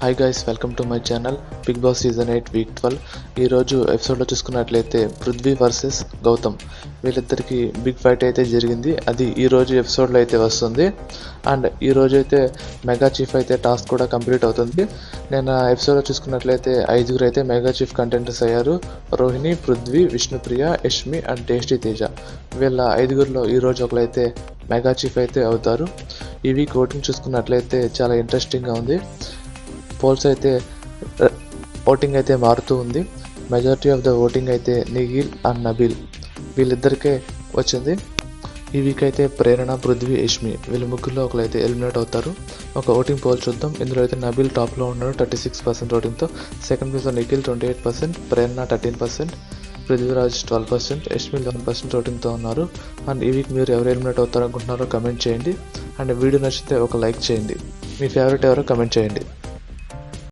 Hi guys, welcome to my channel Bigg Boss season 8 week 12. ఈరోజు ఎపిసోడ్లో చూసుకున్నట్లయితే Prithvi versus Gautam వీళ్ళిద్దరికి బిగ్ ఫైట్ అయితే జరిగింది. అది ఈరోజు ఎపిసోడ్లో అయితే వస్తుంది. అండ్ ఈరోజు అయితే మెగా చీఫ్ అయితే టాస్క్ కూడా కంప్లీట్ అవుతుంది. నేను ఎపిసోడ్లో చూసుకున్నట్లయితే 5 అయితే మెగా చీఫ్ కంటెంటర్స్ అయ్యారు. Rohini, Prithvi, Vishnupriya, Yashmi and tasty Teja. వీళ్ళ 5లో ఈరోజు ఒకరైతే మెగా చీఫ్ అయితే అవుతారు. ఈ వీక్ ఓటింగ్ చూసుకున్నట్లయితే చాలా ఇంట్రెస్టింగ్గా ఉంది. పోల్స్ అయితే ఓటింగ్ అయితే మారుతూ ఉంది. మెజారిటీ ఆఫ్ ద ఓటింగ్ అయితే నిఖిల్ అండ్ నబీల్ వీళ్ళిద్దరికే వచ్చింది. ఈ వీక్ అయితే ప్రేరణ, పృథ్వీ, యష్మి వీళ్ళ ముగ్గురులో ఒకరైతే ఎలిమినేట్ అవుతారు. ఒక ఓటింగ్ పోల్ చూద్దాం. ఇందులో అయితే నబీల్ టాప్లో ఉన్నాడు 36% ఓటింగ్తో. సెకండ్ ప్లేస్లో నిఖిల్ 28%, ప్రేరణ 13%, పృథ్వీరాజ్ 12%, యష్మి 11% ఓటింగ్తో ఉన్నారు. అండ్ ఈ వీక్ మీరు ఎవరు ఎలిమినేట్ అవుతారనుకుంటున్నారో కమెంట్ చేయండి. అండ్ వీడియో నచ్చితే ఒక లైక్ చేయండి. మీ ఫేవరెట్ ఎవరో కమెంట్ చేయండి.